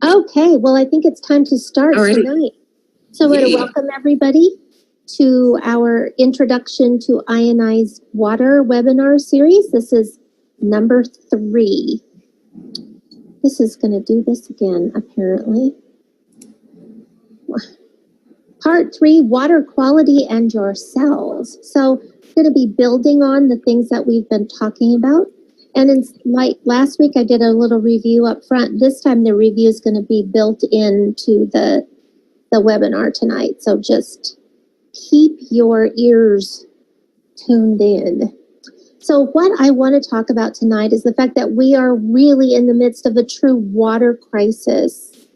Okay, well, I think it's time to start tonight. So I want to welcome everybody to our Introduction to Ionized Water webinar series. This is number 3. This is going to do this again, apparently. Part 3, water quality and your cells. So I'm going to be building on the things that we've been talking about. And like last week, I did a little review up front. This time, the review is going to be built into the webinar tonight. So just keep your ears tuned in. So what I want to talk about tonight is the fact that we are really in the midst of a true water crisis,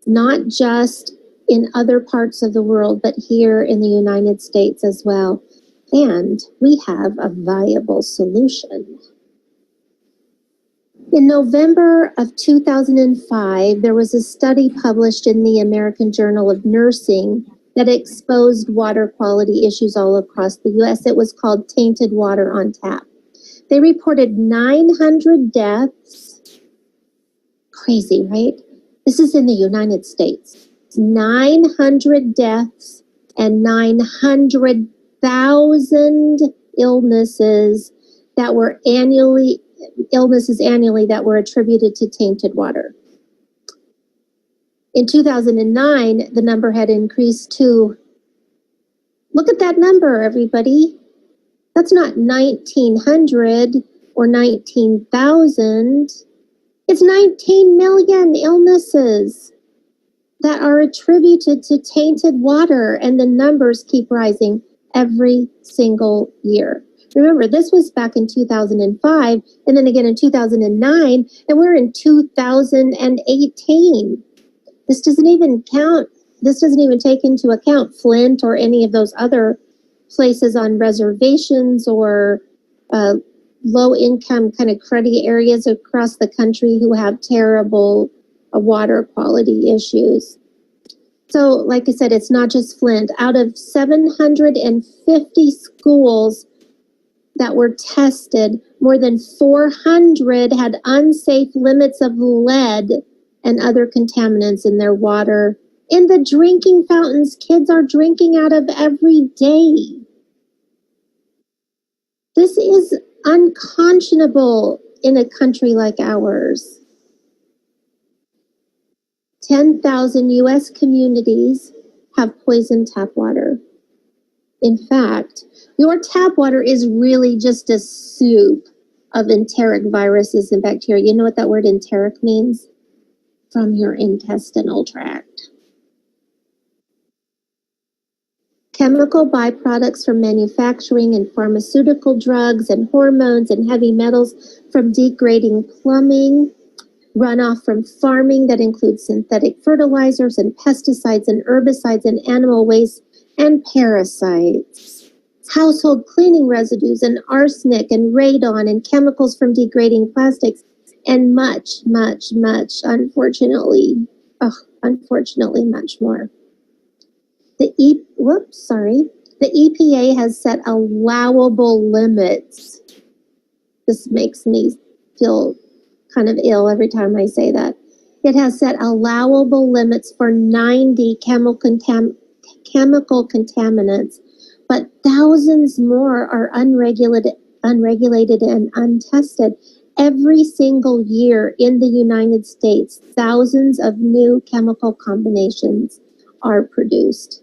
not just in other parts of the world, but here in the United States as well. And we have a viable solution. In November of 2005, there was a study published in the American Journal of Nursing that exposed water quality issues all across the U.S. It was called Tainted Water on Tap. They reported 900 deaths. Crazy, right? This is in the United States. 900 deaths and 900,000 illnesses annually that were attributed to tainted water. In 2009, the number had increased to, look at that number, everybody. That's not 1,900 or 19,000. It's 19 million illnesses that are attributed to tainted water, and the numbers keep rising every single year. Remember, this was back in 2005, and then again in 2009, and we're in 2018. This doesn't even take into account Flint or any of those other places on reservations or low-income kind of cruddy areas across the country who have terrible water quality issues. So, like I said, it's not just Flint. Out of 750 schools that were tested, more than 400 had unsafe limits of lead and other contaminants in their water. In the drinking fountains kids are drinking out of every day. This is unconscionable in a country like ours. 10,000 U.S. communities have poisoned tap water. In fact, your tap water is really just a soup of enteric viruses and bacteria. You know what that word enteric means? From your intestinal tract. Chemical byproducts from manufacturing and pharmaceutical drugs and hormones and heavy metals from degrading plumbing, runoff from farming that includes synthetic fertilizers and pesticides and herbicides and animal waste and parasites, household cleaning residues and arsenic and radon and chemicals from degrading plastics, and much, much, much, unfortunately much more. The EPA has set allowable limits. This makes me feel kind of ill every time I say that. It has set allowable limits for 90 chemical contaminants, but thousands more are unregulated and untested. Every single year in the United States, thousands of new chemical combinations are produced.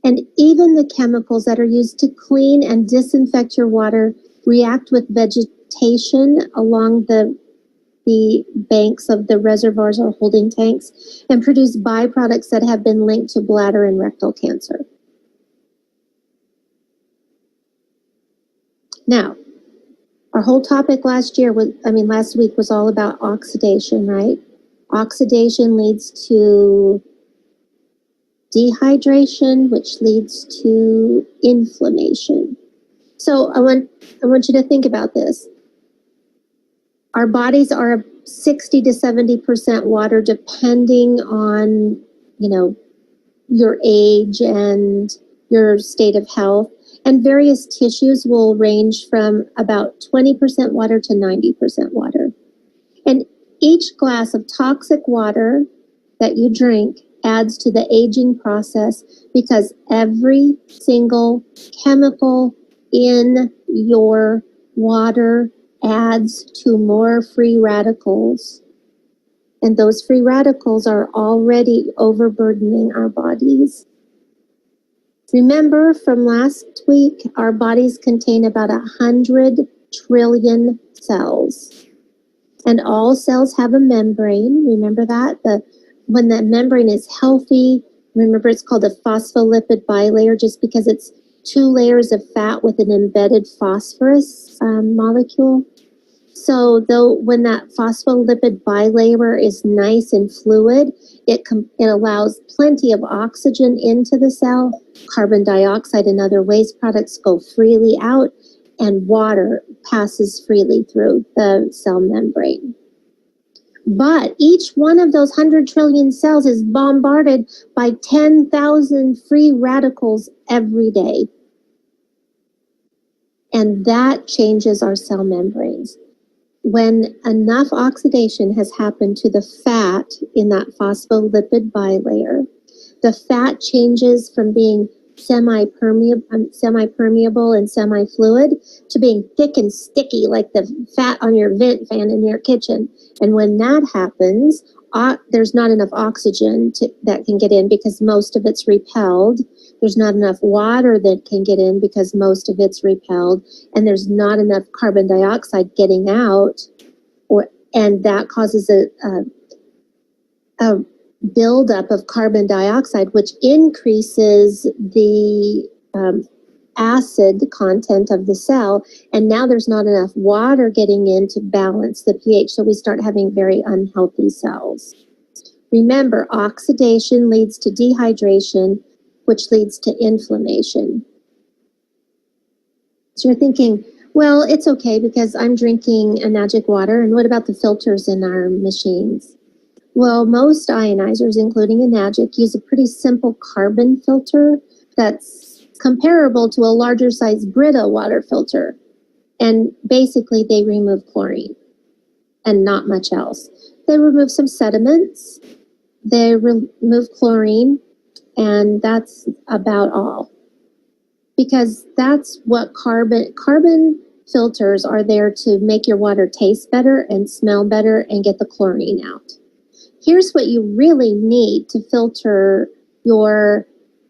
And even the chemicals that are used to clean and disinfect your water react with vegetation along the banks of the reservoirs or holding tanks and produce byproducts that have been linked to bladder and rectal cancer. Now, our whole topic last week was all about oxidation, right? Oxidation leads to dehydration, which leads to inflammation. So I want you to think about this. Our bodies are 60 to 70% water, depending on, your age and your state of health. And various tissues will range from about 20% water to 90% water. And Each glass of toxic water that you drink adds to the aging process because every single chemical in your water adds to more free radicals. And those free radicals are already overburdening our bodies. Remember from last week, our bodies contain about 100 trillion cells. And all cells have a membrane. Remember that? When the membrane is healthy, remember it's called a phospholipid bilayer just because it's 2 layers of fat with an embedded phosphorus molecule. So when that phospholipid bilayer is nice and fluid, it allows plenty of oxygen into the cell. Carbon dioxide and other waste products go freely out, and water passes freely through the cell membrane. But each one of those 100 trillion cells is bombarded by 10,000 free radicals every day. And that changes our cell membranes. When enough oxidation has happened to the fat in that phospholipid bilayer, the fat changes from being semi-permeable and semi-fluid to being thick and sticky like the fat on your vent fan in your kitchen. And when that happens, there's not enough oxygen that can get in because most of it's repelled. There's not enough water that can get in because most of it's repelled. And there's not enough carbon dioxide getting out. And that causes a buildup of carbon dioxide, which increases the acid content of the cell. And now there's not enough water getting in to balance the pH. So we start having very unhealthy cells. Remember, oxidation leads to dehydration, which leads to inflammation. So you're thinking, well, it's okay because I'm drinking Enagic water. And what about the filters in our machines? Well, most ionizers, including Enagic, use a pretty simple carbon filter that's comparable to a larger size Brita water filter. And basically, they remove chlorine and not much else. They remove some sediments, they remove chlorine, and that's about all. Because that's what carbon filters are there to make your water taste better and smell better and get the chlorine out. Here's what you really need to filter your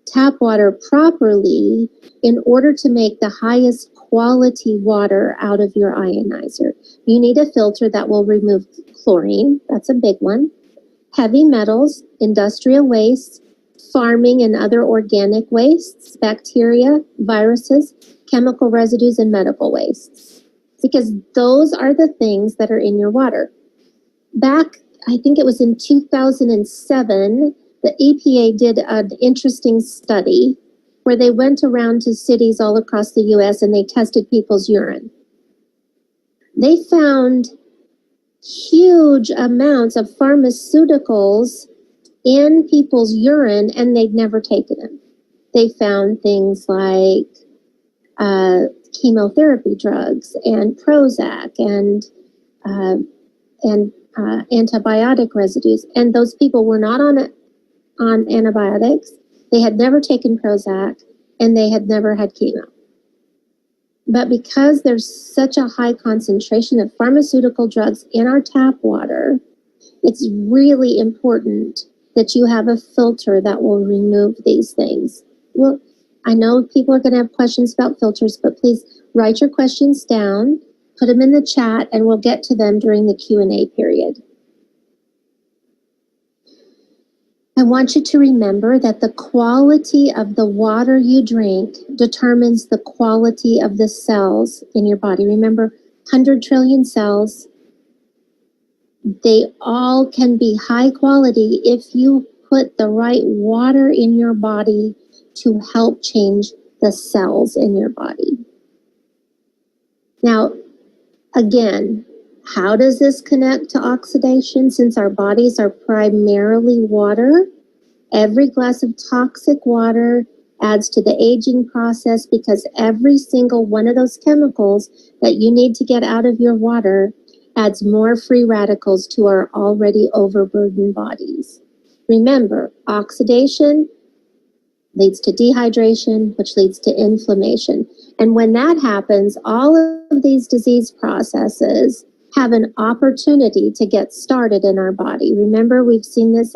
tap water properly in order to make the highest quality water out of your ionizer. You need a filter that will remove chlorine, that's a big one, heavy metals, industrial wastes, farming and other organic wastes, bacteria, viruses, chemical residues, and medical wastes. Because those are the things that are in your water. Back, I think it was in 2007, the EPA did an interesting study where they went around to cities all across the US and they tested people's urine. They found huge amounts of pharmaceuticals in people's urine, and they'd never taken them. They found things like chemotherapy drugs and Prozac and antibiotic residues, and those people were not on antibiotics. They had never taken Prozac, and they had never had chemo. But because there's such a high concentration of pharmaceutical drugs in our tap water, it's really important that you have a filter that will remove these things. Well, I know people are going to have questions about filters, but please write your questions down, put them in the chat, and we'll get to them during the Q&A period. I want you to remember that the quality of the water you drink determines the quality of the cells in your body. Remember, 100 trillion cells. They all can be high quality if you put the right water in your body to help change the cells in your body. Now, again, how does this connect to oxidation? Since our bodies are primarily water, every glass of toxic water adds to the aging process because every single one of those chemicals that you need to get out of your water adds more free radicals to our already overburdened bodies. Remember, oxidation leads to dehydration, which leads to inflammation. And when that happens, all of these disease processes have an opportunity to get started in our body. Remember, we've seen this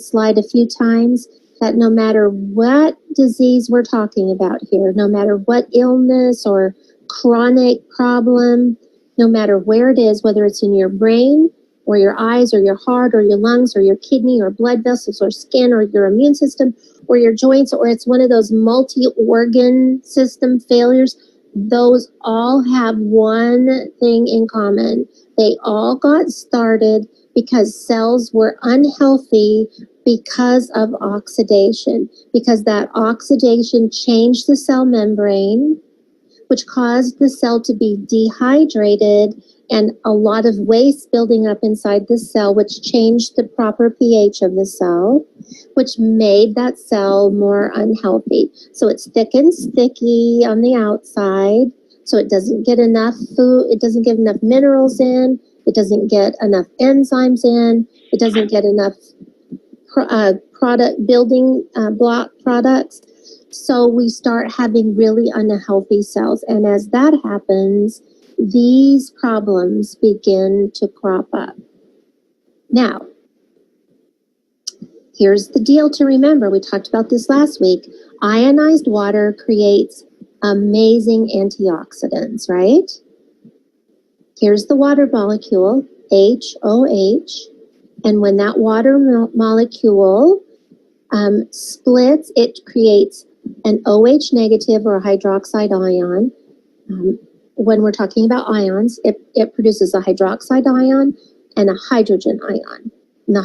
slide a few times, that no matter what disease we're talking about here, no matter what illness or chronic problem, no matter where it is, whether it's in your brain or your eyes or your heart or your lungs or your kidney or blood vessels or skin or your immune system or your joints, or it's one of those multi-organ system failures, those all have one thing in common. They all got started because cells were unhealthy because of oxidation, because that oxidation changed the cell membrane, which caused the cell to be dehydrated and a lot of waste building up inside the cell, which changed the proper pH of the cell, which made that cell more unhealthy. So it's thick and sticky on the outside, so it doesn't get enough food, it doesn't get enough minerals in, it doesn't get enough enzymes in, it doesn't get enough product building block products. So we start having really unhealthy cells. And as that happens, these problems begin to crop up. Now, here's the deal to remember. We talked about this last week. Ionized water creates amazing antioxidants, right? Here's the water molecule, HOH. And when that water molecule splits, it creates an OH negative or a hydroxide ion. When we're talking about ions, it produces a hydroxide ion and a hydrogen ion. And the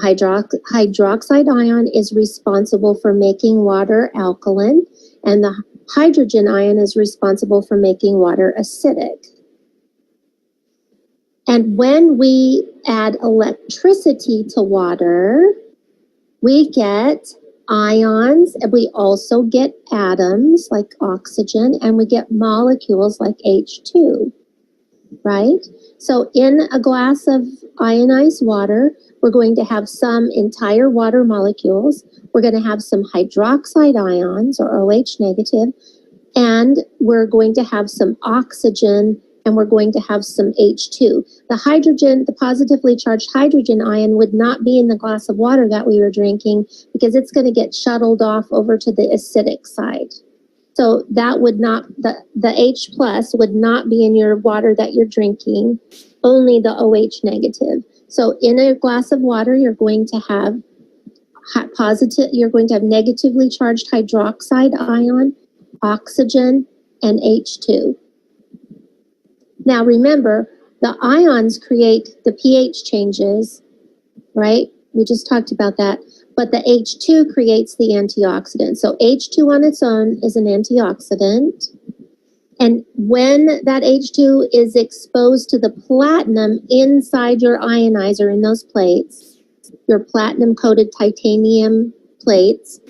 hydroxide ion is responsible for making water alkaline, and the hydrogen ion is responsible for making water acidic. And when we add electricity to water, we get ions, and we also get atoms like oxygen, and we get molecules like H2, right? So in a glass of ionized water, we're going to have some entire water molecules, we're going to have some hydroxide ions or OH negative, and we're going to have some oxygen, and we're going to have some H2. The hydrogen, the positively charged hydrogen ion would not be in the glass of water that we were drinking because it's going to get shuttled off over to the acidic side. So that would not, the H plus would not be in your water that you're drinking, only the OH negative. So in a glass of water, you're going to have negatively charged hydroxide ion, oxygen, and H2. Now remember, the ions create the pH changes, right? We just talked about that. But the H2 creates the antioxidant. So H2 on its own is an antioxidant. And when that H2 is exposed to the platinum inside your ionizer in those plates, your platinum-coated titanium plates,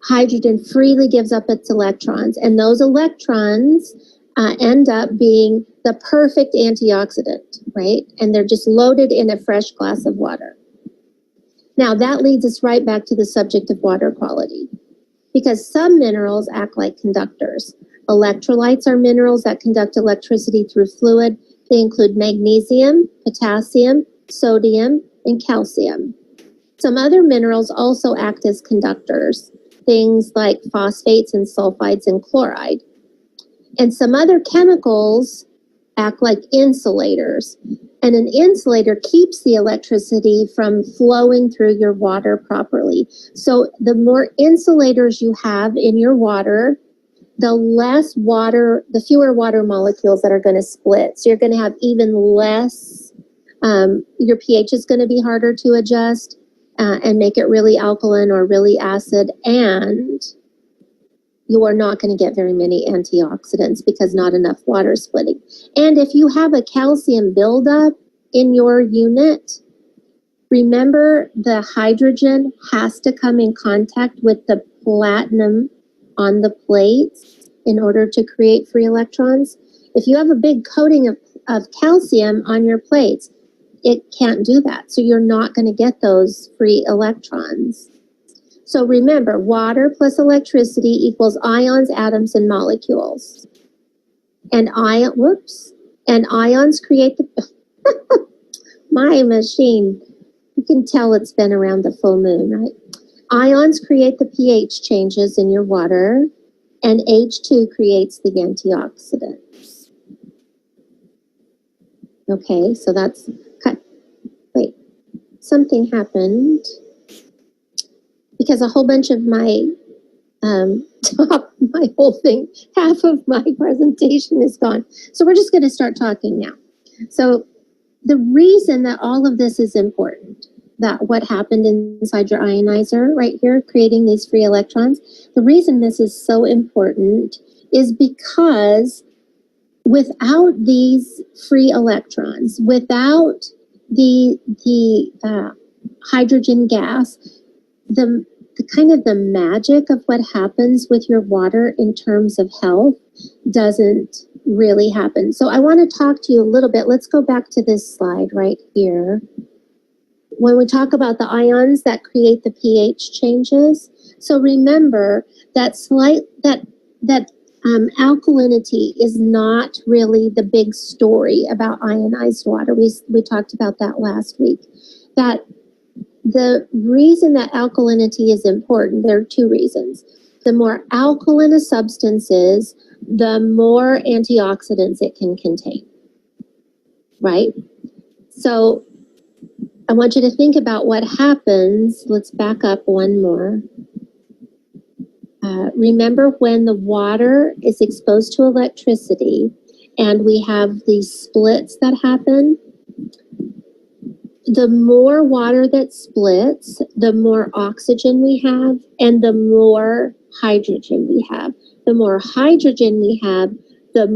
hydrogen freely gives up its electrons. And those electrons end up being the perfect antioxidant, right? And they're just loaded in a fresh glass of water. Now that leads us right back to the subject of water quality, because some minerals act like conductors. Electrolytes are minerals that conduct electricity through fluid. They include magnesium, potassium, sodium, and calcium. Some other minerals also act as conductors, things like phosphates and sulfides and chloride. And some other chemicals act like insulators. And an insulator keeps the electricity from flowing through your water properly. So the more insulators you have in your water, the fewer water molecules that are going to split. So you're going to have even less, your pH is going to be harder to adjust and make it really alkaline or really acid, and you are not going to get very many antioxidants because not enough water is splitting. And if you have a calcium buildup in your unit, remember the hydrogen has to come in contact with the platinum on the plates in order to create free electrons. If you have a big coating of of calcium on your plates. It can't do that. So you're not going to get those free electrons. So remember, water plus electricity equals ions, atoms, and molecules. And ions create the my machine. You can tell it's been around the full moon, right? Ions create the pH changes in your water, and H2 creates the antioxidants. Okay, so that's, wait, something happened because a whole bunch of my my whole thing, half of my presentation is gone. So we're just going to start talking now. So the reason that all of this is important, that what happened inside your ionizer right here, creating these free electrons, the reason this is so important is because without these free electrons, without the hydrogen gas, the kind of the magic of what happens with your water in terms of health doesn't really happen. So I want to talk to you a little bit. Let's go back to this slide right here. When we talk about the ions that create the pH changes, so remember that alkalinity is not really the big story about ionized water. We talked about that last week. That the reason that alkalinity is important, there are two reasons. The more alkaline a substance is, the more antioxidants it can contain, right? So I want you to think about what happens. Let's back up one more. Remember when the water is exposed to electricity and we have these splits that happen? The more water that splits, the more oxygen we have and the more hydrogen we have. The more hydrogen we have, the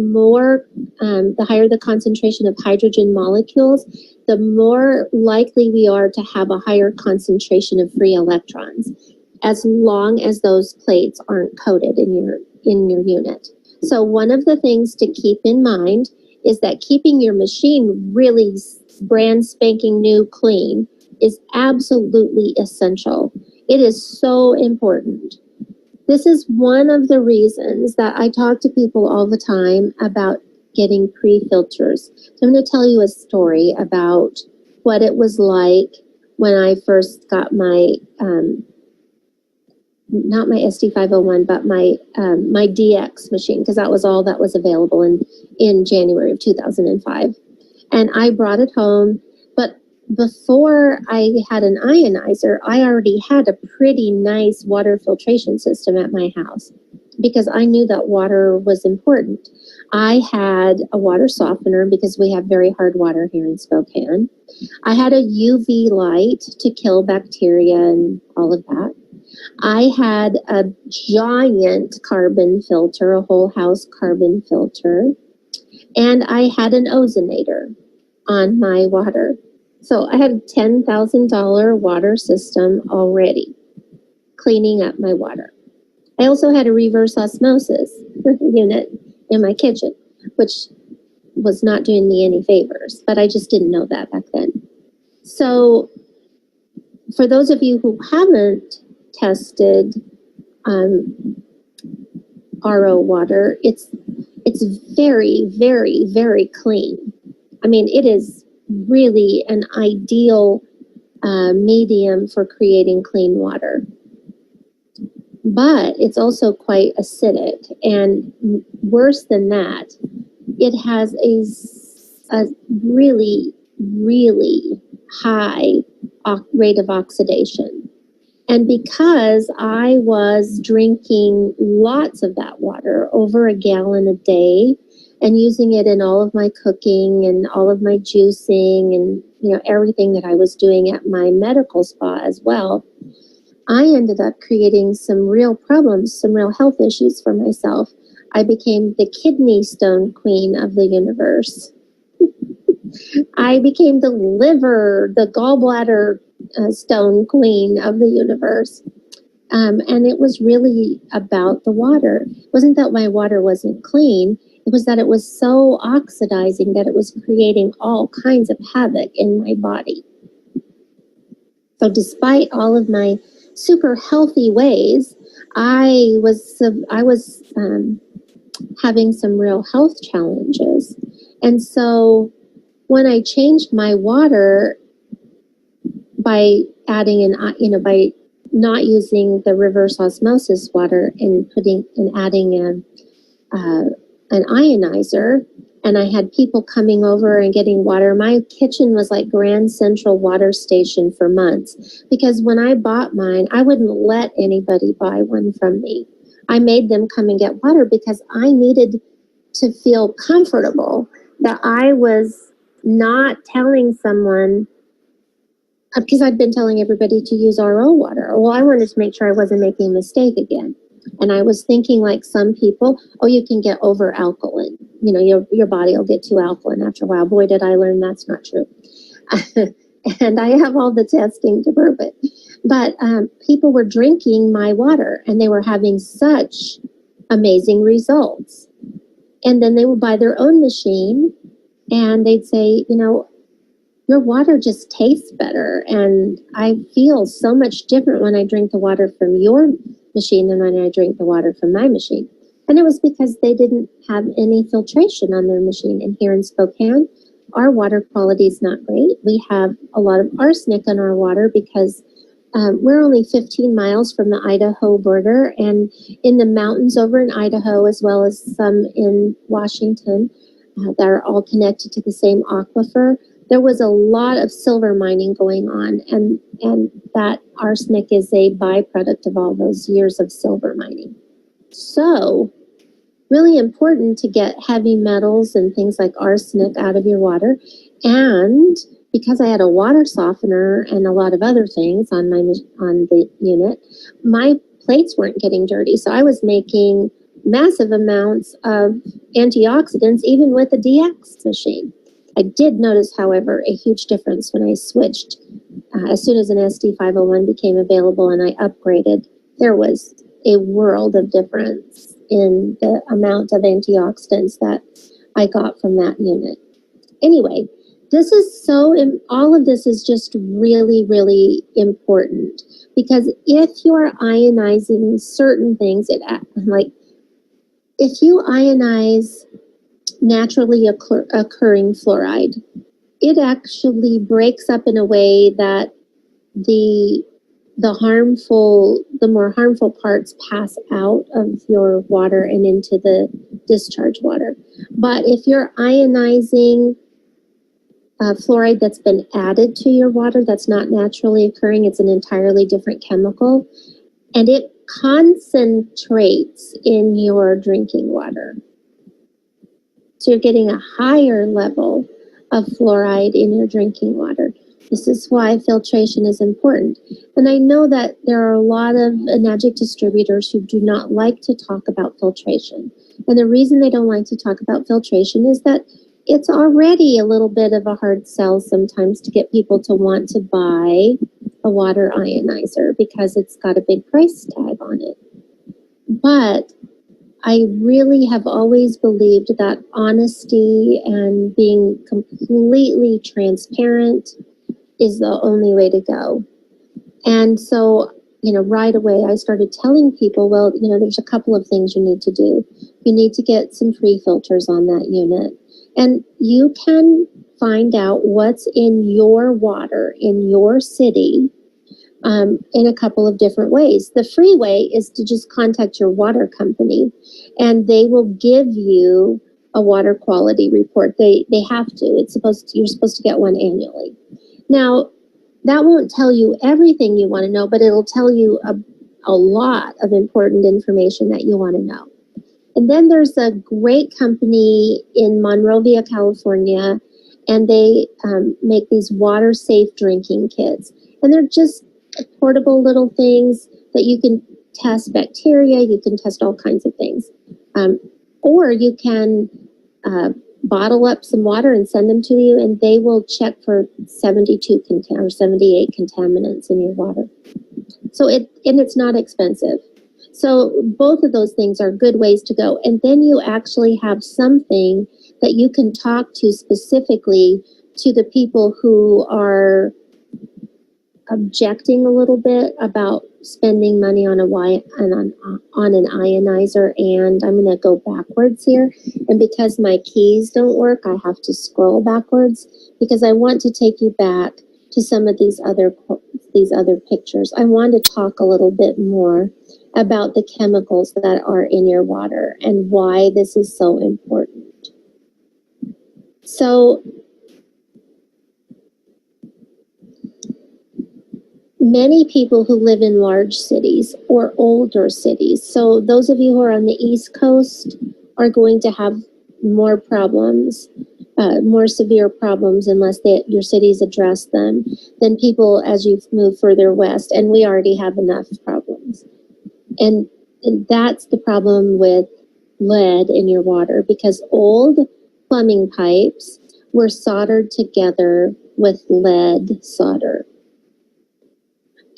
higher the concentration of hydrogen molecules, the more likely we are to have a higher concentration of free electrons, as long as those plates aren't coated in your unit. So one of the things to keep in mind is that keeping your machine really brand spanking new clean is absolutely essential. It is so important. This is one of the reasons that I talk to people all the time about getting pre-filters. So I'm going to tell you a story about what it was like when I first got my, not my SD501, but my DX machine, because that was all that was available in January of 2005. And I brought it home, but before I had an ionizer, I already had a pretty nice water filtration system at my house because I knew that water was important. I had a water softener because we have very hard water here in Spokane. I had a UV light to kill bacteria and all of that. I had a giant carbon filter, a whole house carbon filter, and I had an ozonator on my water. So I had a $10,000 water system already cleaning up my water. I also had a reverse osmosis unit in my kitchen, which was not doing me any favors, but I just didn't know that back then. So for those of you who haven't tested RO water, it's very, very, very clean. I mean, it is really an ideal medium for creating clean water. But it's also quite acidic, and worse than that, it has a really, really high rate of oxidation. And because I was drinking lots of that water, over a gallon a day, and using it in all of my cooking and all of my juicing and everything that I was doing at my medical spa as well, I ended up creating some real problems, some real health issues for myself. I became the kidney stone queen of the universe. I became the liver, the gallbladder stone queen of the universe. And it was really about the water. It wasn't that my water wasn't clean. It was that it was so oxidizing that it was creating all kinds of havoc in my body. So despite all of my super healthy ways, I was having some real health challenges. And so when I changed my water by adding by not using the reverse osmosis water and adding an ionizer, and I had people coming over and getting water. My kitchen was like Grand Central water station for months, because when I bought mine, I wouldn't let anybody buy one from me. I made them come and get water because I needed to feel comfortable that I was not telling someone, because I'd been telling everybody to use RO water. Well, I wanted to make sure I wasn't making a mistake again. And I was thinking, like some people, oh, you can get over alkaline. You know, your body will get too alkaline after a while. Boy, did I learn that's not true. And I have all the testing to prove it. But people were drinking my water and they were having such amazing results. And then they would buy their own machine and they'd say, you know, your water just tastes better. And I feel so much different when I drink the water from your machine than when I drink the water from my machine. And it was because they didn't have any filtration on their machine. And here in Spokane, our water quality is not great. We have a lot of arsenic in our water because we're only 15 miles from the Idaho border, and in the mountains over in Idaho, as well as some in Washington, that are all connected to the same aquifer, there was a lot of silver mining going on, and that arsenic is a byproduct of all those years of silver mining. So, really important to get heavy metals and things like arsenic out of your water. And because I had a water softener and a lot of other things on the unit, my plates weren't getting dirty. So I was making massive amounts of antioxidants, even with the DX machine. I did notice, however, a huge difference when I switched. As soon as an SD501 became available and I upgraded, there was a world of difference in the amount of antioxidants that I got from that unit. Anyway, all of this is just really, really important, because if you're ionizing certain things, if you ionize naturally occurring fluoride, it actually breaks up in a way that the more harmful parts pass out of your water and into the discharge water. But if you're ionizing fluoride that's been added to your water, that's not naturally occurring, it's an entirely different chemical, and it concentrates in your drinking water. So you're getting a higher level of fluoride in your drinking water. This is why filtration is important. And I know that there are a lot of enagic distributors who do not like to talk about filtration. And the reason they don't like to talk about filtration is that it's already a little bit of a hard sell sometimes to get people to want to buy a water ionizer because it's got a big price tag on it. But I really have always believed that honesty and being completely transparent is the only way to go. And so, right away I started telling people, well, there's a couple of things you need to do. You need to get some free filters on that unit. And you can find out what's in your water in your city in a couple of different ways. The free way is to just contact your water company, and they will give you a water quality report. They have to. You're supposed to get one annually. Now, that won't tell you everything you want to know, but it'll tell you a lot of important information that you want to know. And then there's a great company in Monrovia, California, and they make these water-safe drinking kits. And they're just portable little things that you can test bacteria, you can test all kinds of things. Or you can bottle up some water and send them to you, and they will check for 72 or 78 contaminants in your water. So it's not expensive. So both of those things are good ways to go. And then you actually have something that you can talk to specifically to the people who are objecting a little bit about spending money on on an ionizer. And I'm going to go backwards here. And because my keys don't work, I have to scroll backwards because I want to take you back to some of these other pictures. I want to talk a little bit more about the chemicals that are in your water and why this is so important. So many people who live in large cities or older cities, so those of you who are on the East Coast are going to have more problems, more severe problems unless your cities address them than people as you move further west. And we already have enough problems. And that's the problem with lead in your water, because old plumbing pipes were soldered together with lead solder.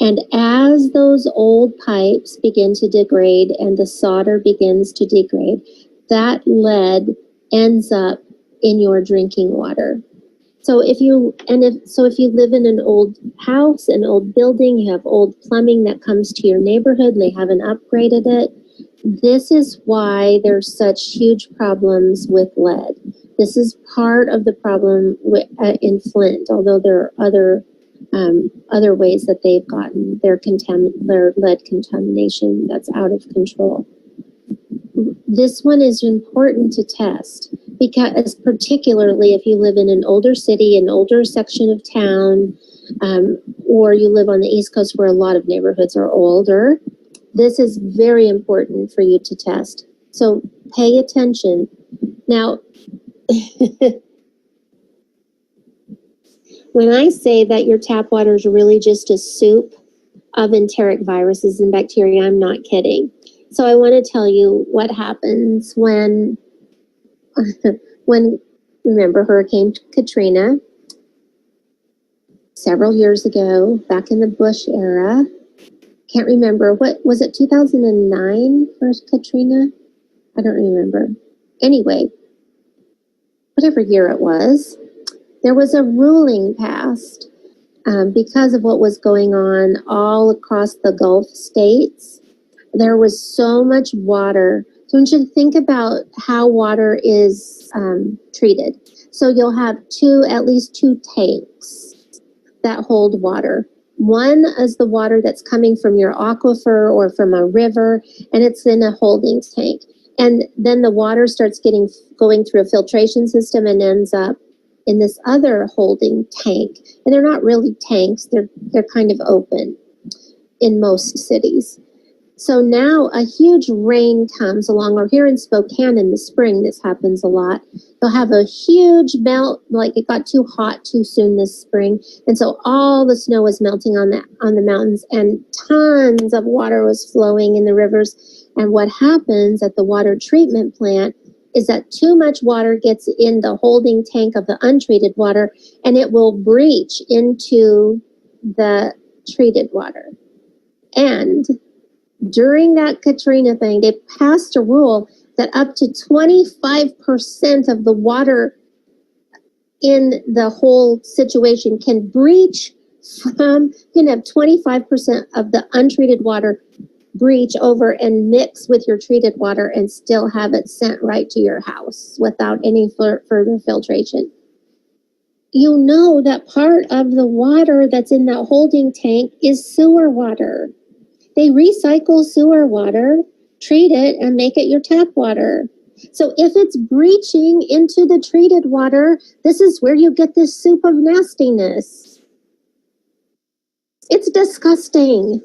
And as those old pipes begin to degrade and the solder begins to degrade, that lead ends up in your drinking water. So if you live in an old house, an old building, you have old plumbing that comes to your neighborhood and they haven't upgraded it, this is why there's such huge problems with lead. This is part of the problem in Flint, although there are other ways that they've gotten their lead contamination that's out of control. This one is important to test because, particularly if you live in an older city, an older section of town, or you live on the East Coast where a lot of neighborhoods are older, this is very important for you to test. So pay attention. Now, when I say that your tap water is really just a soup of enteric viruses and bacteria, I'm not kidding. So I want to tell you what happens when remember Hurricane Katrina several years ago, back in the Bush era. Can't remember, what was it, 2009 for Katrina? I don't remember. Anyway, whatever year it was, there was a ruling passed because of what was going on all across the Gulf states. There was so much water. So you should think about how water is treated. So you'll have at least two tanks that hold water. One is the water that's coming from your aquifer or from a river, and it's in a holding tank. And then the water starts going through a filtration system and ends up in this other holding tank. And they're not really tanks, they're kind of open in most cities. So now a huge rain comes along, or here in Spokane in the spring, this happens a lot. They'll have a huge melt, like it got too hot too soon this spring. And so all the snow was melting on the mountains, and tons of water was flowing in the rivers. And what happens at the water treatment plant is that too much water gets in the holding tank of the untreated water, and it will breach into the treated water. And during that Katrina thing, they passed a rule that up to 25% of the water in the whole situation can breach from, you can have 25% of the untreated water breach over and mix with your treated water and still have it sent right to your house without any further filtration. You know that part of the water that's in that holding tank is sewer water. They recycle sewer water, treat it, and make it your tap water. So if it's breaching into the treated water, this is where you get this soup of nastiness. It's disgusting.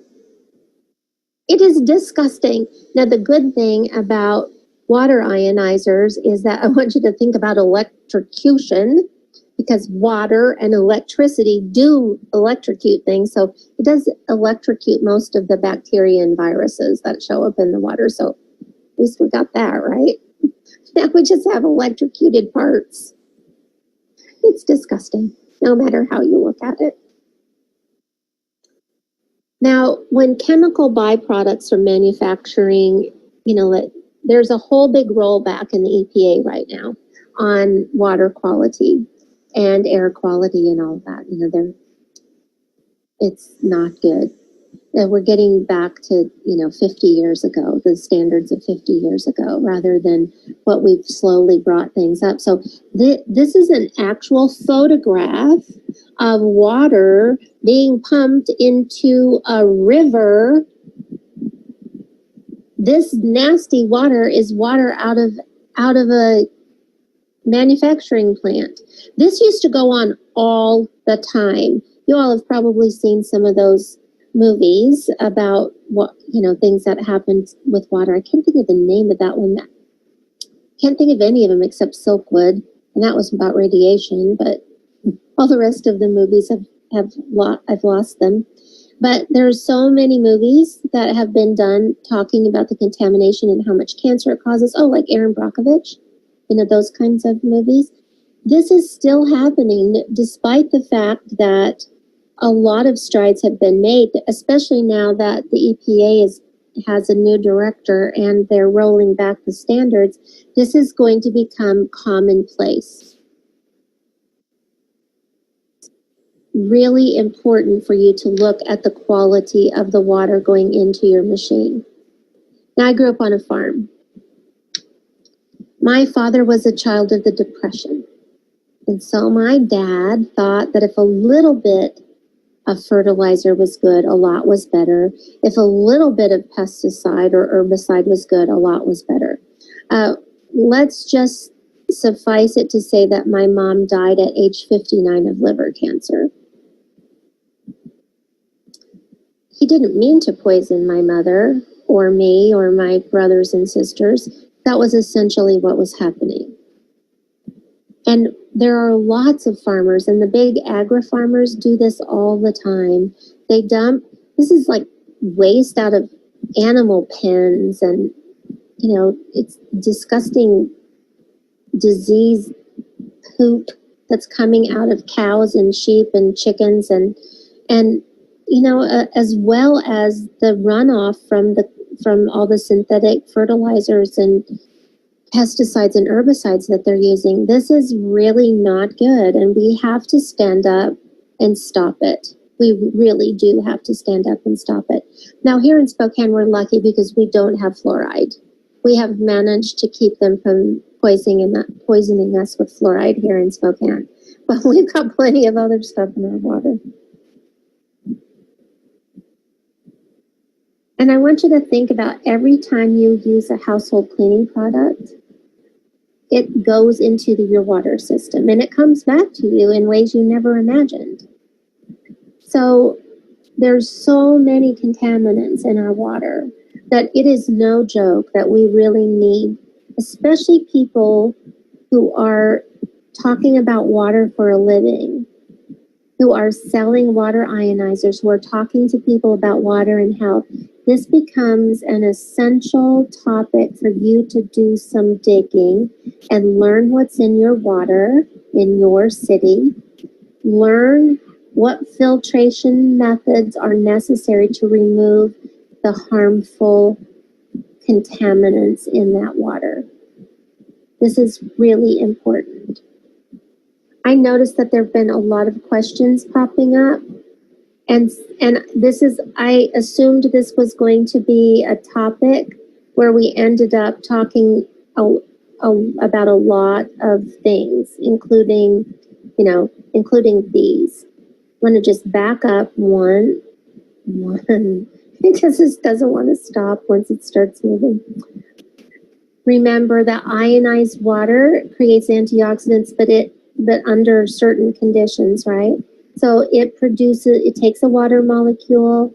It is disgusting. Now, the good thing about water ionizers is that I want you to think about electrocution, because water and electricity do electrocute things. So it does electrocute most of the bacteria and viruses that show up in the water. So at least we got that, right? Now we just have electrocuted parts. It's disgusting, no matter how you look at it. Now, when chemical byproducts from manufacturing, there's a whole big rollback in the EPA right now on water quality and air quality and all that. It's not good. We're getting back to 50 years ago, the standards of 50 years ago, rather than what we've slowly brought things up. So this is an actual photograph of water being pumped into a river. This nasty water is water out of a manufacturing plant. This used to go on all the time. You all have probably seen some of those movies about things that happened with water. I can't think of the name of that one. Can't think of any of them except Silkwood, and that was about radiation. But all the rest of the movies I've lost them. But there's so many movies that have been done talking about the contamination and how much cancer it causes. Oh, like Erin Brockovich, those kinds of movies. This is still happening despite the fact that a lot of strides have been made, especially now that the EPA has a new director and they're rolling back the standards. This is going to become commonplace. Really important for you to look at the quality of the water going into your machine. Now, I grew up on a farm. My father was a child of the Depression. And so my dad thought that if a little bit of fertilizer was good, a lot was better. If a little bit of pesticide or herbicide was good, a lot was better. Let's just suffice it to say that my mom died at age 59 of liver cancer. He didn't mean to poison my mother or me or my brothers and sisters. That was essentially what was happening. And there are lots of farmers, and the big agri-farmers do this all the time. They dump, this is like waste out of animal pens, and, it's disgusting disease poop that's coming out of cows and sheep and chickens and as well as the runoff from all the synthetic fertilizers and pesticides and herbicides that they're using. This is really not good, and we have to stand up and stop it. We really do have to stand up and stop it. Now, here in Spokane, we're lucky because we don't have fluoride. We have managed to keep them from poisoning us with fluoride here in Spokane, but we've got plenty of other stuff in our water. And I want you to think about every time you use a household cleaning product, it goes into your water system and it comes back to you in ways you never imagined. So there's so many contaminants in our water that it is no joke that we really need, especially people who are talking about water for a living, who are selling water ionizers, who are talking to people about water and health. This becomes an essential topic for you to do some digging and learn what's in your water in your city. Learn what filtration methods are necessary to remove the harmful contaminants in that water. This is really important. I noticed that there have been a lot of questions popping up. And this is, I assumed this was going to be a topic where we ended up talking about a lot of things, including these. I want to just back up one. It just doesn't want to stop once it starts moving. Remember that ionized water creates antioxidants, but under certain conditions, right? So it takes a water molecule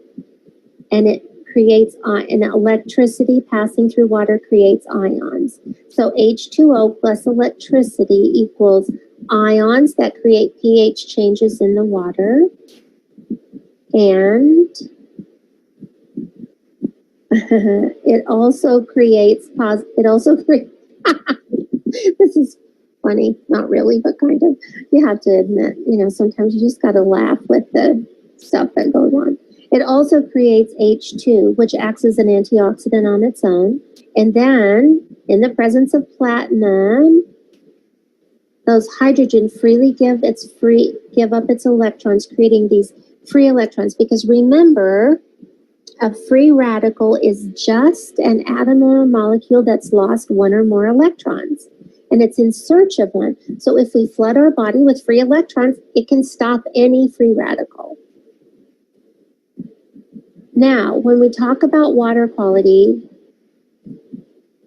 and it creates an electricity passing through water creates ions. So H2O plus electricity equals ions that create pH changes in the water. And it also creates this is funny, not really, but kind of. You have to admit, sometimes you just got to laugh with the stuff that goes on. It also creates H2, which acts as an antioxidant on its own. And then, in the presence of platinum, those hydrogen freely give up its electrons, creating these free electrons. Because remember, a free radical is just an atom or a molecule that's lost one or more electrons, and it's in search of one. So if we flood our body with free electrons, it can stop any free radical. Now, when we talk about water quality,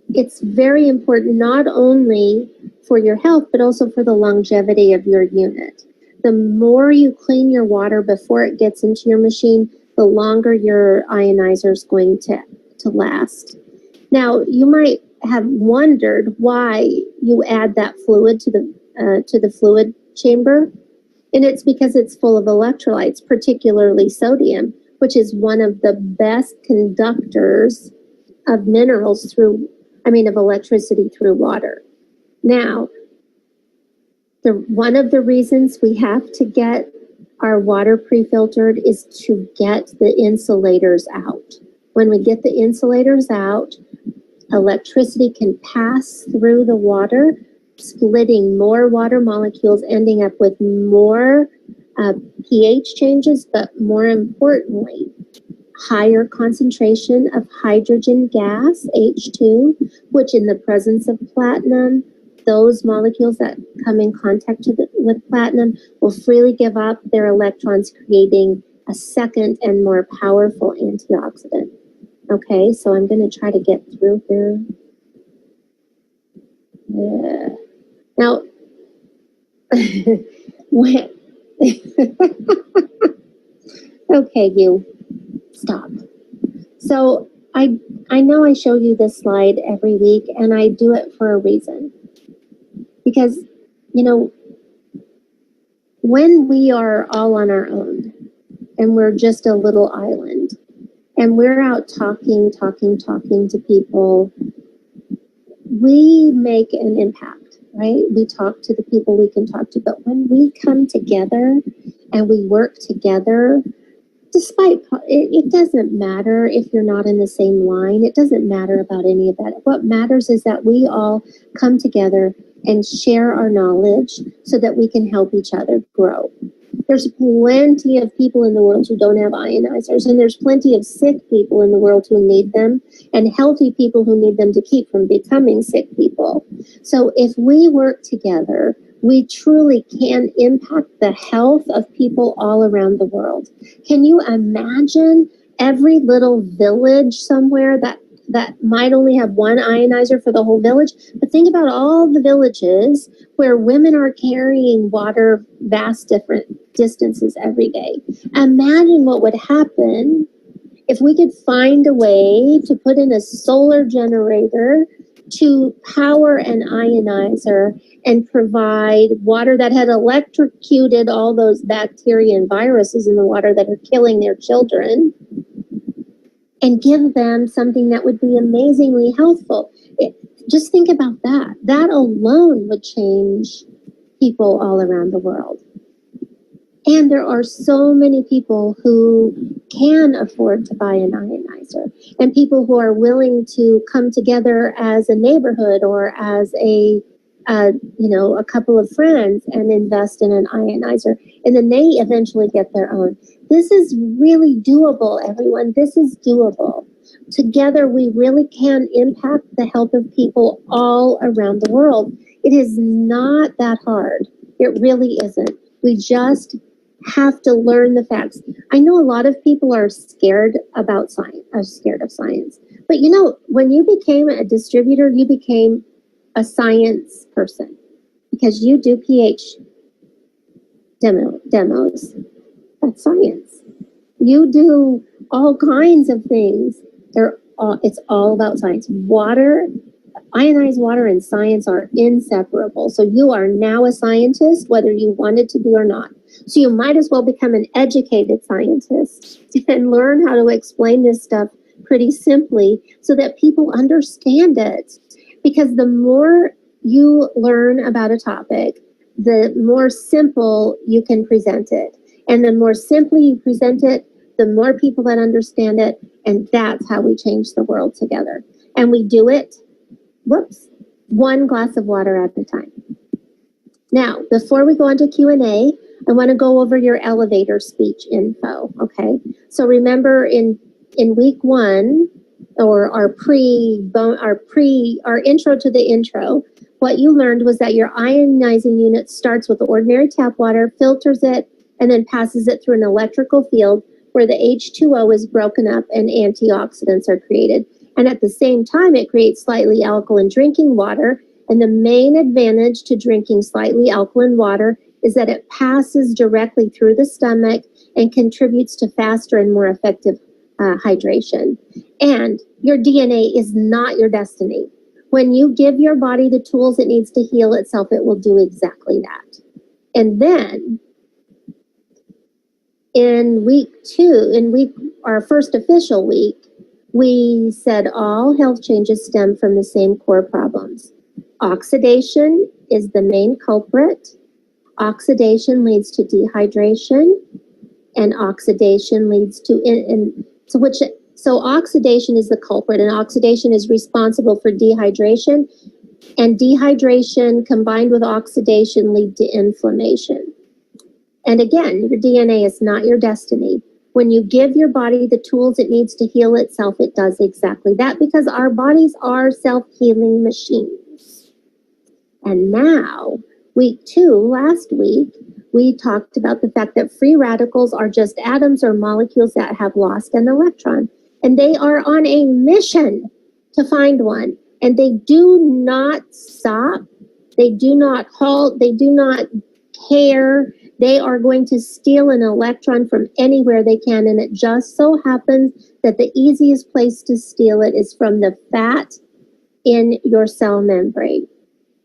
it's very important not only for your health, but also for the longevity of your unit. The more you clean your water before it gets into your machine, the longer your ionizer is going to last. Now, you might have wondered why you add that fluid to the fluid chamber, and it's because it's full of electrolytes, particularly sodium, which is one of the best conductors of minerals of electricity through water. Now, one of the reasons we have to get our water pre-filtered is to get the insulators out. When we get the insulators out, electricity can pass through the water, splitting more water molecules, ending up with more pH changes, but more importantly, higher concentration of hydrogen gas, H2, which in the presence of platinum, those molecules that come in contact with platinum will freely give up their electrons, creating a second and more powerful antioxidant. Okay, so I'm going to try to get through here. Yeah. Now, okay, you stop. So I know I show you this slide every week, and I do it for a reason. Because, when we are all on our own and we're just a little island and we're out talking to people, we make an impact, right? We talk to the people we can talk to. But when we come together and we work together, despite, it doesn't matter if you're not in the same line. It doesn't matter about any of that. What matters is that we all come together and share our knowledge so that we can help each other grow. There's plenty of people in the world who don't have ionizers, and there's plenty of sick people in the world who need them, and healthy people who need them to keep from becoming sick people. So if we work together, we truly can impact the health of people all around the world. Can you imagine every little village somewhere that might only have one ionizer for the whole village? But think about all the villages where women are carrying water vast different distances every day. Imagine what would happen if we could find a way to put in a solar generator to power an ionizer and provide water that had electrocuted all those bacteria and viruses in the water that are killing their children, and give them something that would be amazingly healthful. Just think about that. That alone would change people all around the world. And there are so many people who can afford to buy an ionizer, and people who are willing to come together as a neighborhood or as a couple of friends and invest in an ionizer, and then they eventually get their own. This is really doable, everyone. This is doable. Together, we really can impact the health of people all around the world. It is not that hard. It really isn't. We just have to learn the facts. I know a lot of people are scared about science, But when you became a distributor, you became a science person because you do pH demos. That's science. You do all kinds of things. It's all about science. Ionized water and science are inseparable. So you are now a scientist, whether you wanted to be or not. So you might as well become an educated scientist and learn how to explain this stuff pretty simply so that people understand it. Because the more you learn about a topic, the more simple you can present it. And the more simply you present it, the more people that understand it, and that's how we change the world together. And we do it, one glass of water at a time. Now, before we go on to Q&A, I want to go over your elevator speech info, okay? So remember in week 1, or our intro to the intro, what you learned was that your ionizing unit starts with ordinary tap water, filters it, and then passes it through an electrical field where the H2O is broken up and antioxidants are created. And at the same time, it creates slightly alkaline drinking water. And the main advantage to drinking slightly alkaline water is that it passes directly through the stomach and contributes to faster and more effective hydration. And your DNA is not your destiny. When you give your body the tools it needs to heal itself, it will do exactly that. And then in week 2, our first official week, we said all health changes stem from the same core problems. Oxidation is the main culprit. Oxidation leads to dehydration, and oxidation leads to so oxidation is the culprit, and oxidation is responsible for dehydration, and dehydration combined with oxidation lead to inflammation. And again, your DNA is not your destiny. When you give your body the tools it needs to heal itself, it does exactly that, because our bodies are self-healing machines. And now, week 2, last week, we talked about the fact that free radicals are just atoms or molecules that have lost an electron. And they are on a mission to find one. And they do not stop. They do not halt. They do not care. They are going to steal an electron from anywhere they can. And it just so happens that the easiest place to steal it is from the fat in your cell membrane.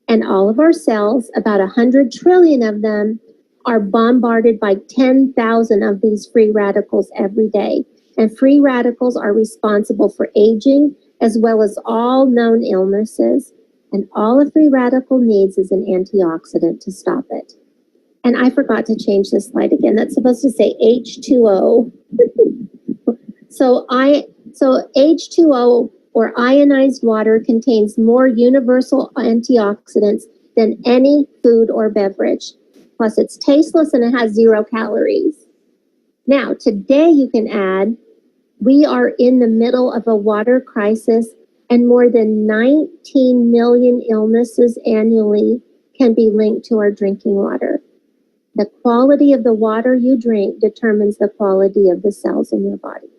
And all of our cells, about 100 trillion of them, are bombarded by 10,000 of these free radicals every day. And free radicals are responsible for aging as well as all known illnesses. And all a free radical needs is an antioxidant to stop it. And I forgot to change this slide again. That's supposed to say H2O. So H2O, or ionized water, contains more universal antioxidants than any food or beverage. Plus, it's tasteless and it has 0 calories. Now, today you can add, we are in the middle of a water crisis, and more than 19 million illnesses annually can be linked to our drinking water. The quality of the water you drink determines the quality of the cells in your body.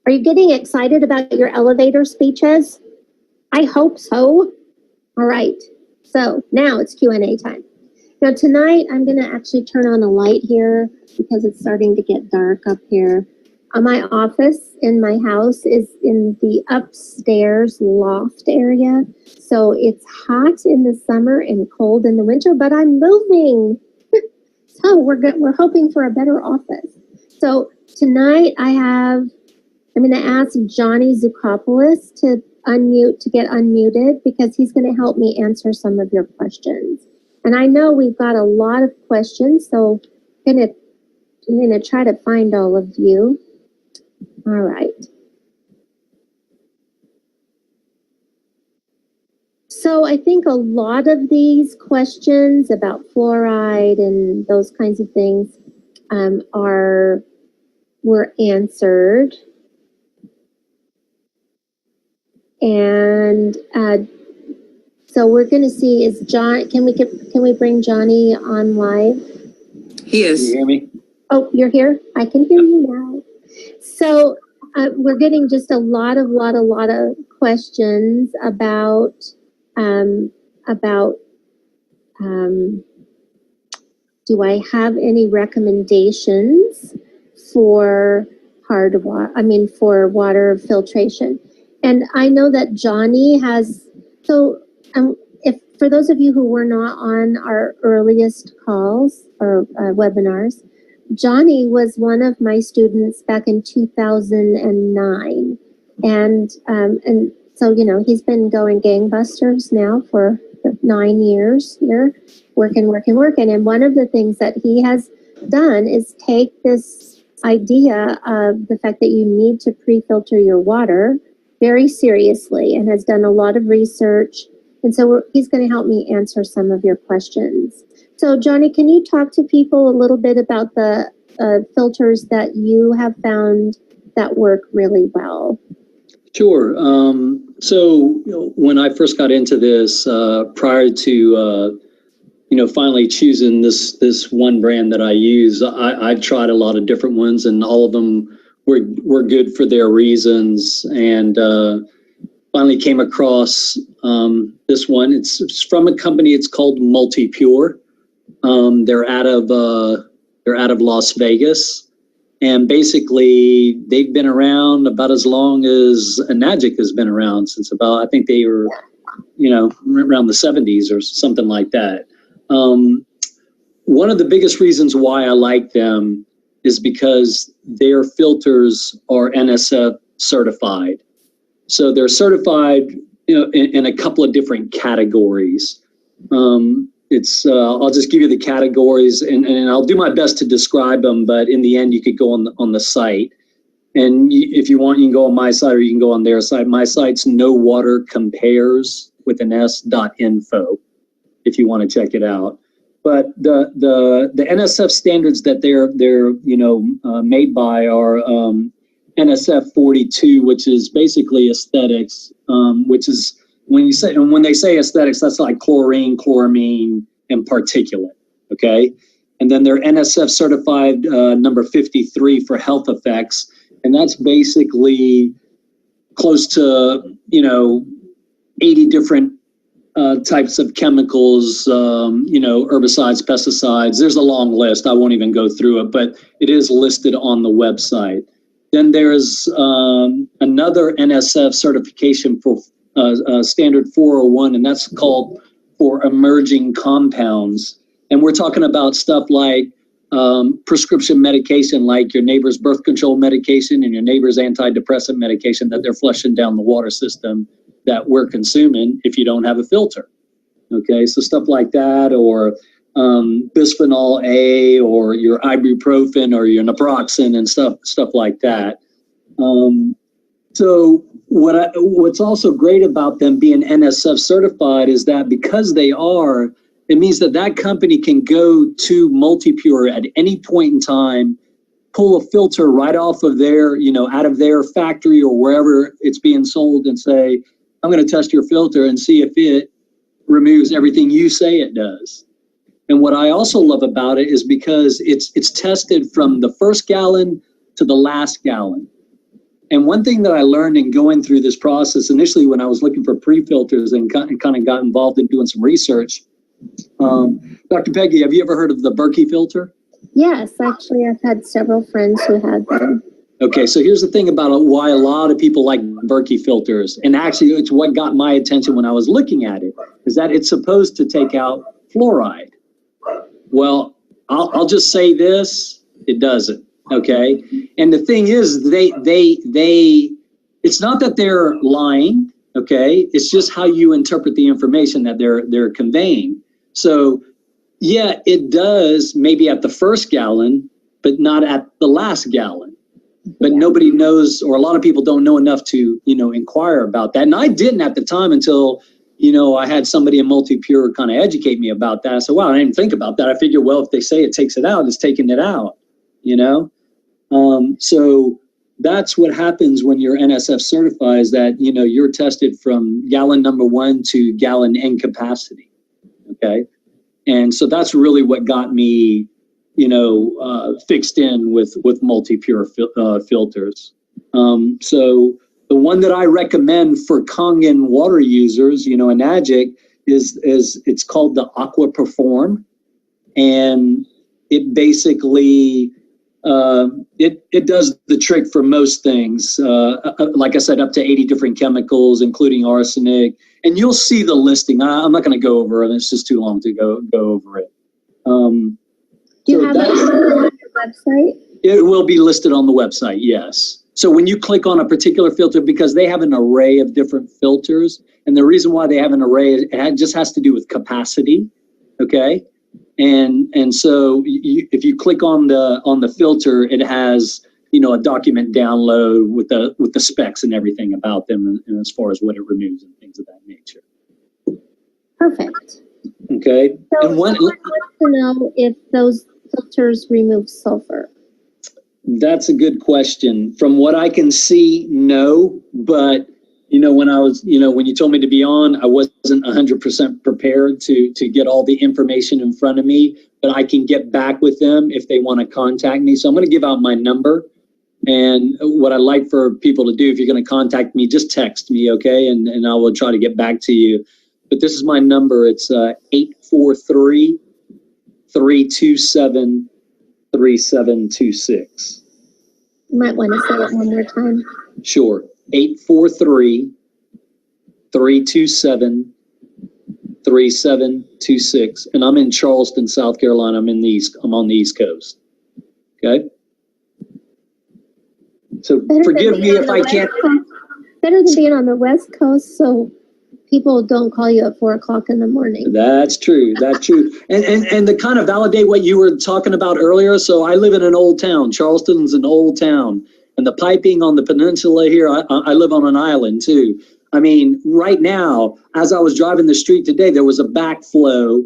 Are you getting excited about your elevator speeches? I hope so. All right. So now it's Q&A time. Now tonight, I'm going to actually turn on a light here because it's starting to get dark up here. My office in my house is in the upstairs loft area. So it's hot in the summer and cold in the winter, but I'm moving. So we're hoping for a better office. So tonight I'm going to ask Johnny Zukopoulos to get unmuted, because he's going to help me answer some of your questions. And I know we've got a lot of questions, so I'm going to try to find all of you. All right. So I think a lot of these questions about fluoride and those kinds of things were answered. And so we're going to see, is John, can we bring Johnny on live? He is. Can you hear me? Oh, you're here? I can hear you now. So we're getting just a lot of questions about do I have any recommendations for for water filtration? And I know that Johnny has, if for those of you who were not on our earliest calls or webinars, Johnny was one of my students back in 2009. And so, he's been going gangbusters now for 9 years here, working. And one of the things that he has done is take this idea of the fact that you need to pre-filter your water very seriously and has done a lot of research. And so he's going to help me answer some of your questions. So Johnny, can you talk to people a little bit about the filters that you have found that work really well? Sure. So when I first got into this, prior to finally choosing this one brand that I use, I tried a lot of different ones, and all of them were good for their reasons. And finally came across this one. It's from a company. It's called MultiPure. They're out of Las Vegas. And basically, they've been around about as long as Enagic has been around, since about, I think they were, around the 70s or something like that. One of the biggest reasons why I like them is because their filters are NSF certified. So they're certified, in a couple of different categories. I'll just give you the categories, and I'll do my best to describe them, but in the end, you could go on the site. And if you want, you can go on my site or you can go on their site. My site's nowatercompares with an s.info if you want to check it out. But the NSF standards that they're made by are NSF 42, which is basically aesthetics, which is when they say aesthetics, that's like chlorine, chloramine, and particulate, okay? And then they're NSF certified number 53 for health effects, and that's basically close to, 80 different types of chemicals, herbicides, pesticides. There's a long list. I won't even go through it, but it is listed on the website. Then there's another NSF certification for standard 401, and that's called for emerging compounds. And we're talking about stuff like prescription medication, like your neighbor's birth control medication and your neighbor's antidepressant medication that they're flushing down the water system that we're consuming if you don't have a filter. Okay, so stuff like that, or bisphenol A, or your ibuprofen or your naproxen and stuff like that. So what's also great about them being NSF certified is that because they are, it means that company can go to MultiPure at any point in time, pull a filter right off of their, out of their factory or wherever it's being sold, and say, I'm going to test your filter and see if it removes everything you say it does. And what I also love about it is because it's tested from the first gallon to the last gallon. And one thing that I learned in going through this process initially when I was looking for pre-filters and kind of got involved in doing some research, Dr. Peggy, have you ever heard of the Berkey filter? Yes, actually, I've had several friends who had them. Okay, so here's the thing about why a lot of people like Berkey filters, and actually it's what got my attention when I was looking at it, is that it's supposed to take out fluoride. Well, I'll just say this, it doesn't. Okay. And the thing is, they it's not that they're lying. Okay. It's just how you interpret the information that they're conveying. So yeah, it does maybe at the first gallon, but not at the last gallon. But nobody knows, or a lot of people don't know enough to, inquire about that. And I didn't at the time until, I had somebody in MultiPure kind of educate me about that. So, wow, I didn't think about that. I figured, well, if they say it takes it out, it's taking it out, So that's what happens when you're NSF certified, is that, you're tested from gallon number 1 to gallon end capacity. Okay. And so that's really what got me, fixed in with MultiPure filters. So the one that I recommend for Kangen water users, Enagic, is it's called the Aqua Perform, and it basically it does the trick for most things. Like I said, up to 80 different chemicals, including arsenic, and you'll see the listing. I'm not going to go over it; it's just too long to go over it. Do you have it on your website? It will be listed on the website, yes. So when you click on a particular filter, because they have an array of different filters, and the reason why they have an array, it just has to do with capacity, okay? And so if you click on the filter, it has, you know, a document download with the specs and everything about them, and as far as what it removes and things of that nature. Perfect. Okay. So and one wants to know if those filters remove sulfur. That's a good question. From what I can see, no. But you know, when you told me to be on, I wasn't 100% prepared to get all the information in front of me. But I can get back with them if they want to contact me. So I'm going to give out my number. And what I'd like for people to do, if you're going to contact me, just text me, okay? And I will try to get back to you. But this is my number. It's 843-327-3726. You might want to say it one more time. Sure. 843-327-3726. And I'm in Charleston, South Carolina. I'm on the East Coast. Okay? So forgive me if I can't. Better than being on the West Coast, so people don't call you at 4 o'clock in the morning. That's true. That's true. And to kind of validate what you were talking about earlier, so I live in an old town. Charleston's an old town. And the piping on the peninsula here, I live on an island too. I mean, right now, as I was driving the street today, there was a backflow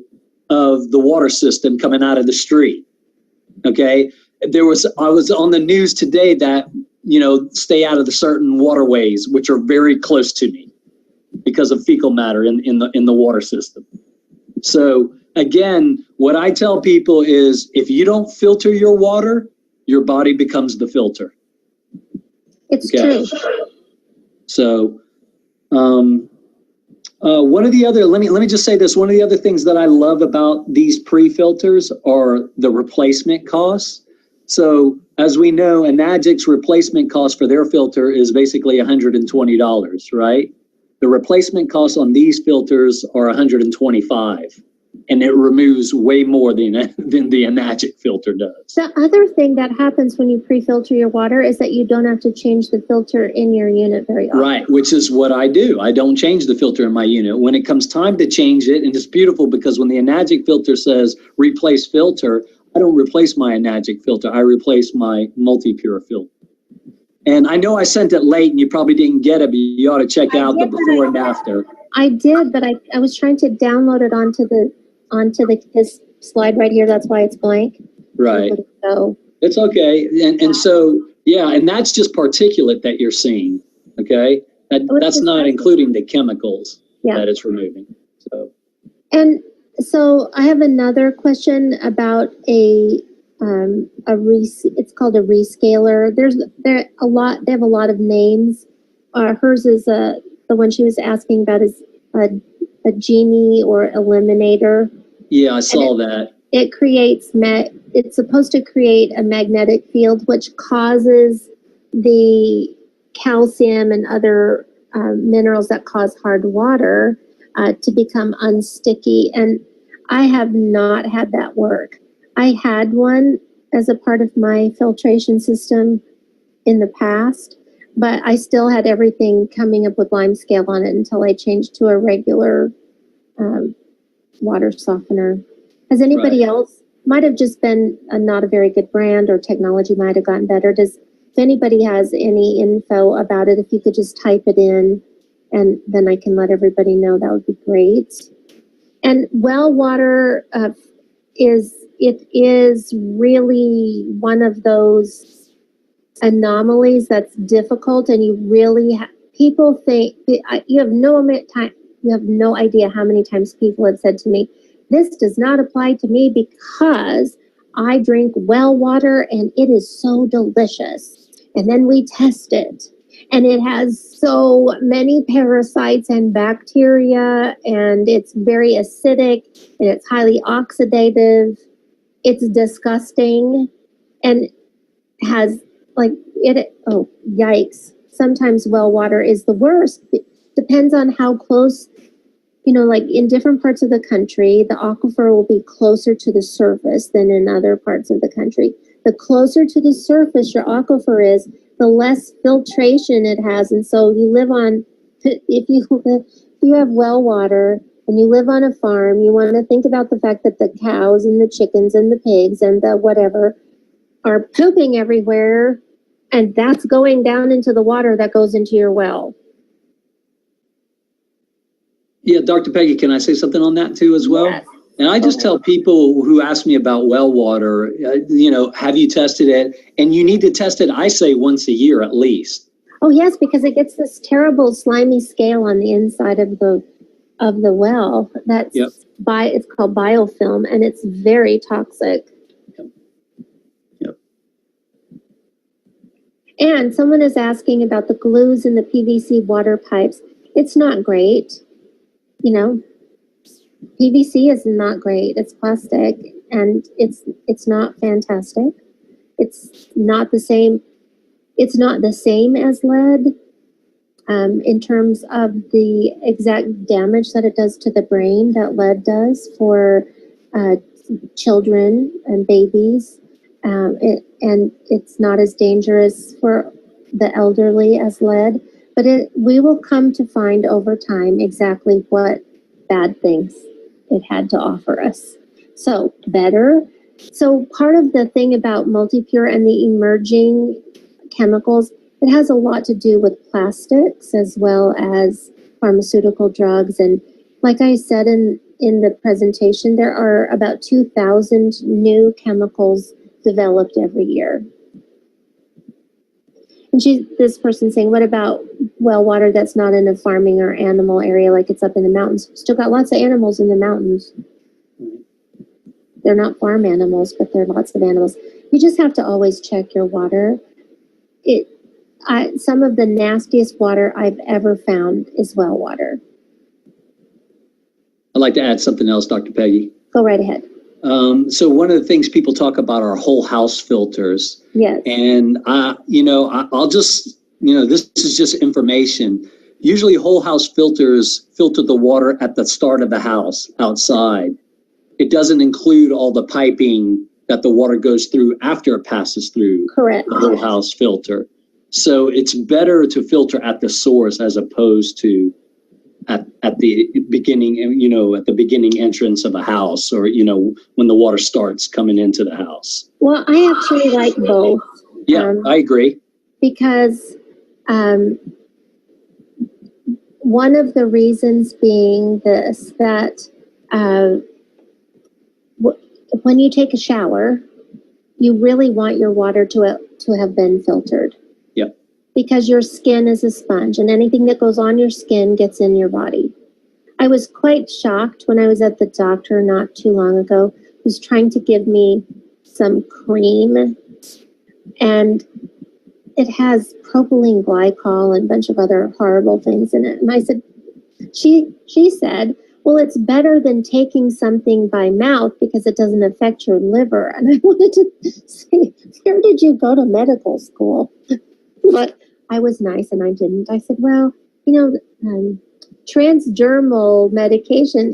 of the water system coming out of the street. Okay. I was on the news today that, you know, stay out of the certain waterways, which are very close to me because of fecal matter in the water system. So again, what I tell people is if you don't filter your water, your body becomes the filter. It's true. So one of the other, let me just say this, one of the other things that I love about these pre-filters are the replacement costs. So as we know, Enagic's replacement cost for their filter is basically $120, right? The replacement costs on these filters are $125, and it removes way more than the Enagic filter does. The other thing that happens when you pre-filter your water is that you don't have to change the filter in your unit very often. Right, which is what I do. I don't change the filter in my unit. When it comes time to change it, and it's beautiful because when the Enagic filter says replace filter, I don't replace my Enagic filter. I replace my multi-pure filter. And I know I sent it late and you probably didn't get it, but you ought to check out the before and after. I did, but I was trying to download it onto this slide right here. That's why it's blank. Right. So it's okay. And so, yeah, and that's just particulate that you're seeing. Okay. That's not including the chemicals that it's removing. So. And so I have another question about it's called a rescaler. They have a lot of names. Hers is the one she was asking about is a genie or eliminator. Yeah, I saw that. It creates it's supposed to create a magnetic field which causes the calcium and other minerals that cause hard water to become unsticky. And I have not had that work. I had one as a part of my filtration system in the past, but I still had everything coming up with lime scale on it until I changed to a regular water softener. Has anybody else, might have just been not a very good brand or technology might have gotten better. If anybody has any info about it, if you could just type it in and then I can let everybody know, that would be great. And well water is really one of those anomalies that's difficult, and you really people think you have no idea how many times people have said to me, this does not apply to me because I drink well water and it is so delicious. And then we test it and it has so many parasites and bacteria and it's very acidic and it's highly oxidative. It's disgusting and has yikes. Sometimes well water is the worst. It depends on how close, like in different parts of the country, the aquifer will be closer to the surface than in other parts of the country. The closer to the surface your aquifer is, the less filtration it has. And so you live on, if you have well water, and you live on a farm, you want to think about the fact that the cows and the chickens and the pigs and the whatever are pooping everywhere, and that's going down into the water that goes into your well. Yeah, Dr. Peggy, can I say something on that too as well? Yes. And I just tell people who ask me about well water, have you tested it? And you need to test it, I say, once a year at least. Oh, yes, because it gets this terrible slimy scale on the inside of the well. That's it's called biofilm, and it's very toxic. Yep. And someone is asking about the glues in the PVC water pipes. It's not great. PVC is not great. It's plastic, and it's not fantastic. It's not the same. It's not the same as lead in terms of the exact damage that it does to the brain that lead does for children and babies. And it's not as dangerous for the elderly as lead. But we will come to find over time exactly what bad things it had to offer us. So better. So part of the thing about MultiPure and the emerging chemicals, it has a lot to do with plastics as well as pharmaceutical drugs. And like I said in the presentation, there are about 2,000 new chemicals developed every year. And this person's saying, what about well water that's not in a farming or animal area, like it's up in the mountains? Still got lots of animals in the mountains. They're not farm animals, but there are lots of animals. You just have to always check your water. Some of the nastiest water I've ever found is well water. I'd like to add something else, Dr. Peggy. Go right ahead. So one of the things people talk about are whole house filters. Yes. And I'll just, this is just information. Usually whole house filters filter the water at the start of the house outside. It doesn't include all the piping that the water goes through after it passes through Correct. the whole house filter. So it's better to filter at the source as opposed to at the beginning, at the beginning entrance of a house, or, when the water starts coming into the house. Well, I actually like both. Yeah, I agree. Because one of the reasons being this, that when you take a shower, you really want your water to have been filtered. Yep. Because your skin is a sponge, and anything that goes on your skin gets in your body. I was quite shocked when I was at the doctor not too long ago, who was trying to give me some cream, and it has propylene glycol and a bunch of other horrible things in it. And I said, she said, well, it's better than taking something by mouth because it doesn't affect your liver. And I wanted to say, where did you go to medical school? But I was nice and I didn't. I said, well, transdermal medication,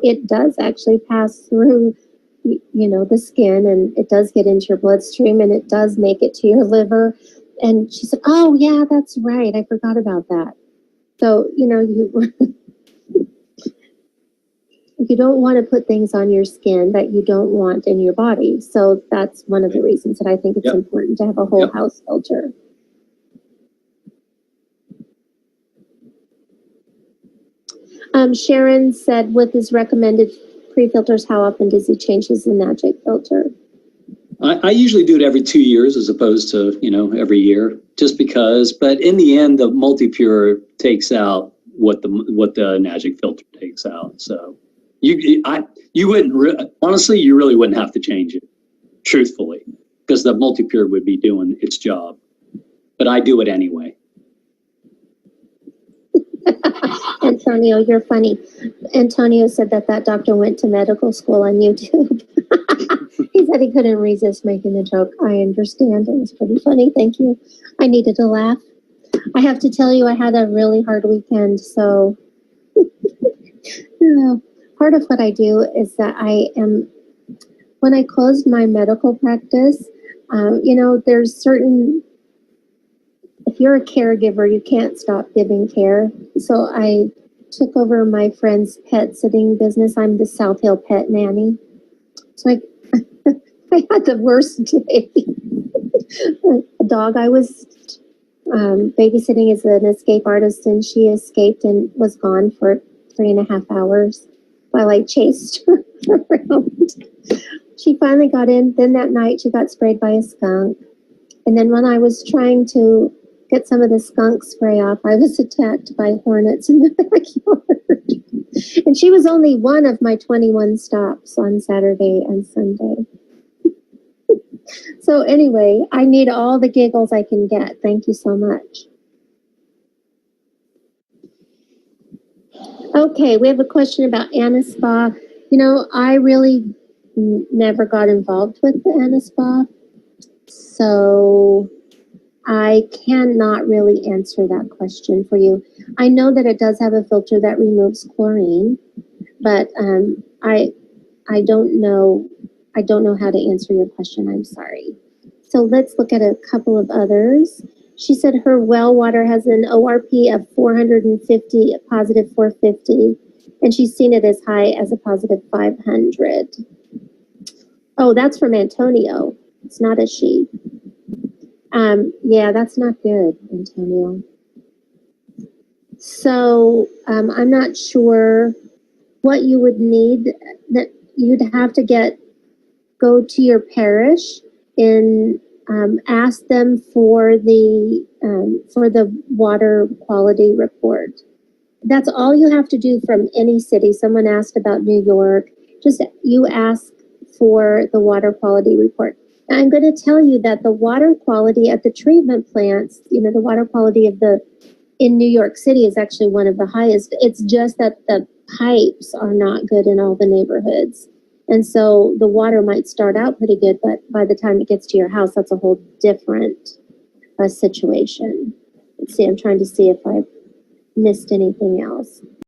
it does actually pass through, the skin, and it does get into your bloodstream, and it does make it to your liver. And she said, oh, yeah, that's right. I forgot about that. So, you don't want to put things on your skin that you don't want in your body. So that's one of the reasons that I think it's important to have a whole house filter. Sharon said, with his recommended pre-filters, how often does he change his magic filter? I usually do it every 2 years as opposed to, every year, just because. But in the end, the MultiPure takes out what the magic filter takes out. So you wouldn't honestly, you really wouldn't have to change it, truthfully, because the MultiPure would be doing its job. But I do it anyway. Antonio, you're funny. Antonio said that doctor went to medical school on YouTube. He said he couldn't resist making the joke. I understand. It was pretty funny. Thank you. I needed to laugh. I have to tell you, I had a really hard weekend. So part of what I do is that when I closed my medical practice, there's certain, if you're a caregiver, you can't stop giving care. So I took over my friend's pet sitting business. I'm the South Hill pet nanny. So I had the worst day. A dog I was babysitting is an escape artist, and she escaped and was gone for 3.5 hours while I chased her around. She finally got in. Then that night she got sprayed by a skunk. And then when I was trying to get some of the skunk spray off, I was attacked by hornets in the backyard. And she was only one of my 21 stops on Saturday and Sunday. So anyway, I need all the giggles I can get. Thank you so much. Okay, we have a question about Anna Spa. You know, I really never got involved with the Anna Spa, so I cannot really answer that question for you. I know that it does have a filter that removes chlorine, but I don't know. I don't know how to answer your question. I'm sorry. So let's look at a couple of others. She said her well water has an ORP of 450, a positive 450, and she's seen it as high as a positive 500. Oh, that's from Antonio. It's not a she. Yeah, that's not good, Antonio. So I'm not sure what you would need. That you'd have to go to your parish and ask them for the water quality report. That's all you have to do from any city. Someone asked about New York. Just you ask for the water quality report. Now, I'm going to tell you that the water quality at the treatment plants, you know, the water quality in New York City is actually one of the highest. It's just that the pipes are not good in all the neighborhoods. And so the water might start out pretty good, but by the time it gets to your house, that's a whole different situation. Let's see, I'm trying to see if I've missed anything else.